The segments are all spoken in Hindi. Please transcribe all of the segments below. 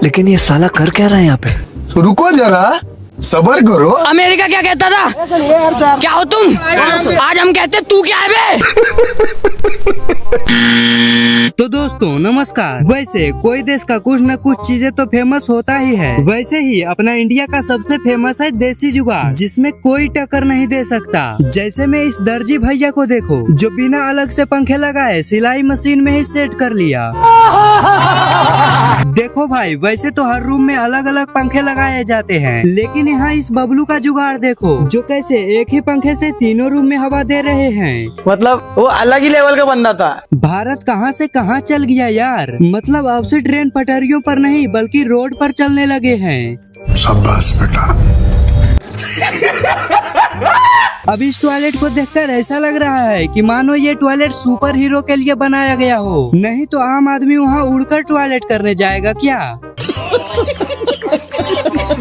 लेकिन ये साला कर क्या रहा है यहाँ पे? रुको जरा, सबर करो। अमेरिका क्या कहता था? क्या हो तुम? आज हम कहते तू क्या है बे? तो दोस्तों नमस्कार। वैसे कोई देश का कुछ न कुछ चीजें तो फेमस होता ही है। वैसे ही अपना इंडिया का सबसे फेमस है देसी जुगाड़, जिसमें कोई टक्कर नहीं दे सकता। जैसे में इस दर्जी भैया को देखो, जो बिना अलग से पंखे लगाए सिलाई मशीन में ही सेट कर लिया। देखो भाई, वैसे तो हर रूम में अलग अलग पंखे लगाए जाते हैं, लेकिन यहाँ इस बबलू का जुगाड़ देखो, जो कैसे एक ही पंखे से तीनों रूम में हवा दे रहे हैं। मतलब वो अलग ही लेवल का बंदा था। भारत कहाँ से कहाँ चल गया यार। मतलब अब से ट्रेन पटरियों पर नहीं बल्कि रोड पर चलने लगे हैं। शाबाश बेटा। अब इस टॉयलेट को देखकर ऐसा लग रहा है कि मानो ये टॉयलेट सुपर हीरो के लिए बनाया गया हो, नहीं तो आम आदमी वहाँ उड़कर टॉयलेट करने जाएगा क्या।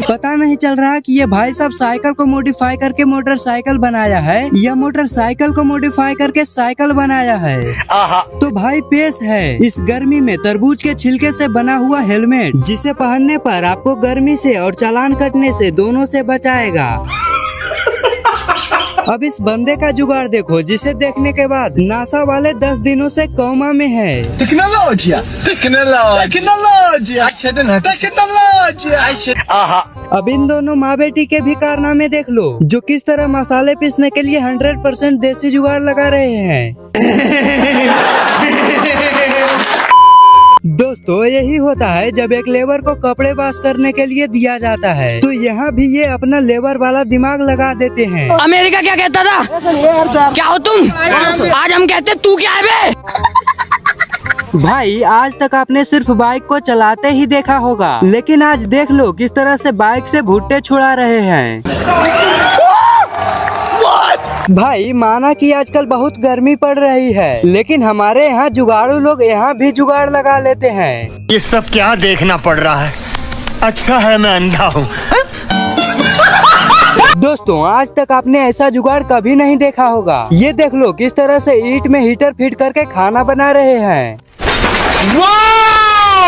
पता नहीं चल रहा कि ये भाई साहब साइकिल को मॉडिफाई करके मोटरसाइकिल बनाया है या मोटरसाइकिल को मॉडिफाई करके साइकिल बनाया है। तो भाई पेश है इस गर्मी में तरबूज के छिलके से बना हुआ हेलमेट, जिसे पहनने पर आपको गर्मी से और चालान कटने से दोनों से बचाएगा। अब इस बंदे का जुगाड़ देखो, जिसे देखने के बाद नासा वाले 10 दिनों से कोमा में है। टेक्नोलॉजिया। अब इन दोनों माँ बेटी के भी कारनामे देख लो, जो किस तरह मसाले पीसने के लिए 100% देसी जुगाड़ लगा रहे हैं। दोस्तों यही होता है जब एक लेबर को कपड़े वॉश करने के लिए दिया जाता है, तो यहाँ भी ये अपना लेबर वाला दिमाग लगा देते हैं। अमेरिका क्या कहता था? क्या हो तुम? आज हम कहते तू क्या है बे? भाई आज तक आपने सिर्फ बाइक को चलाते ही देखा होगा, लेकिन आज देख लो किस तरह से बाइक से भुट्टे छुड़ा रहे हैं। भाई माना कि आजकल बहुत गर्मी पड़ रही है, लेकिन हमारे यहाँ जुगाड़ू लोग यहाँ भी जुगाड़ लगा लेते हैं। ये सब क्या देखना पड़ रहा है? अच्छा है मैं अंधा हूँ। दोस्तों आज तक आपने ऐसा जुगाड़ कभी नहीं देखा होगा। ये देख लो किस तरह से ईंट में हीटर फिट करके खाना बना रहे हैं।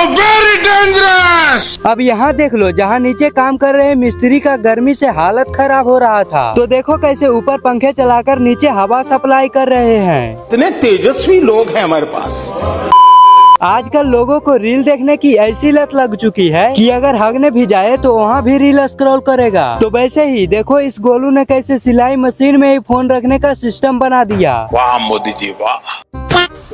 Very dangerous. अब यहाँ देख लो, जहाँ नीचे काम कर रहे मिस्त्री का गर्मी से हालत खराब हो रहा था, तो देखो कैसे ऊपर पंखे चलाकर नीचे हवा सप्लाई कर रहे हैं। इतने तेजस्वी लोग हैं हमारे पास। आजकल लोगों को रील देखने की ऐसी लत लग चुकी है कि अगर हगने भी जाए तो वहाँ भी रील स्क्रॉल करेगा। तो वैसे ही देखो इस गोलू ने कैसे सिलाई मशीन में ही फोन रखने का सिस्टम बना दिया। वाह मोदी जी वाह।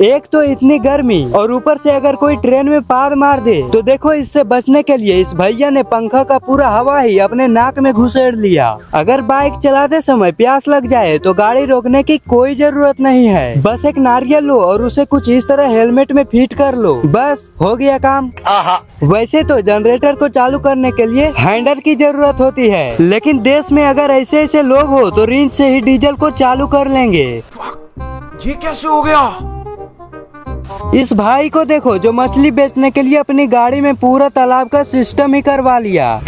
एक तो इतनी गर्मी और ऊपर से अगर कोई ट्रेन में पाद मार दे, तो देखो इससे बचने के लिए इस भैया ने पंखा का पूरा हवा ही अपने नाक में घुसेड़ लिया। अगर बाइक चलाते समय प्यास लग जाए तो गाड़ी रोकने की कोई जरूरत नहीं है, बस एक नारियल लो और उसे कुछ इस तरह हेलमेट में फिट कर लो, बस हो गया काम। वैसे तो जनरेटर को चालू करने के लिए हैंडल की जरूरत होती है, लेकिन देश में अगर ऐसे ऐसे लोग हो तो रिंच से ही डीजल को चालू कर लेंगे। ये कैसे हो गया? इस भाई को देखो, जो मछली बेचने के लिए अपनी गाड़ी में पूरा तालाब का सिस्टम ही करवा लिया।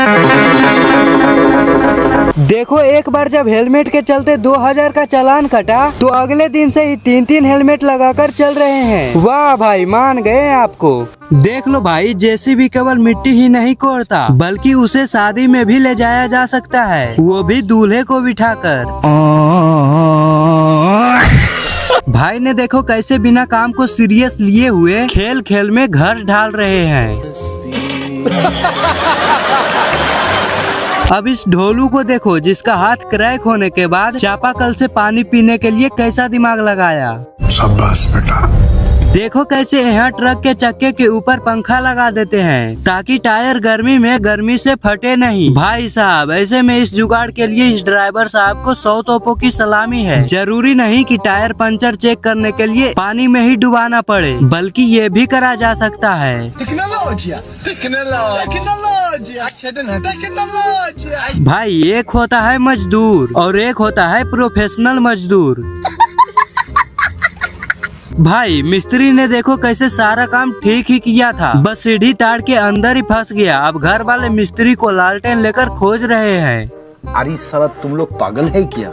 देखो एक बार जब हेलमेट के चलते 2000 का चालान कटा, तो अगले दिन से ही 3-3 हेलमेट लगाकर चल रहे हैं। वाह भाई, मान गए आपको। देख लो भाई, जेसीबी केवल मिट्टी ही नहीं कोड़ता, बल्कि उसे शादी में भी ले जाया जा सकता है, वो भी दूल्हे को बिठाकर। भाई ने देखो कैसे बिना काम को सीरियस लिए हुए खेल खेल में घर ढाल रहे हैं। अब इस ढोलू को देखो, जिसका हाथ क्रैक होने के बाद चापाकल से पानी पीने के लिए कैसा दिमाग लगाया। शाबाश बेटा। देखो कैसे यहाँ ट्रक के चक्के के ऊपर पंखा लगा देते हैं, ताकि टायर गर्मी से फटे नहीं। भाई साहब ऐसे में इस जुगाड़ के लिए इस ड्राइवर साहब को 100 तोपों की सलामी है। जरूरी नहीं कि टायर पंचर चेक करने के लिए पानी में ही डुबाना पड़े, बल्कि ये भी करा जा सकता है। भाई एक होता है मजदूर और एक होता है प्रोफेशनल मजदूर। भाई मिस्त्री ने देखो कैसे सारा काम ठीक ही किया था, बस सीढ़ी तार के अंदर ही फंस गया। अब घर वाले मिस्त्री को लालटेन लेकर खोज रहे हैं। अरे साला तुम लोग पागल है क्या?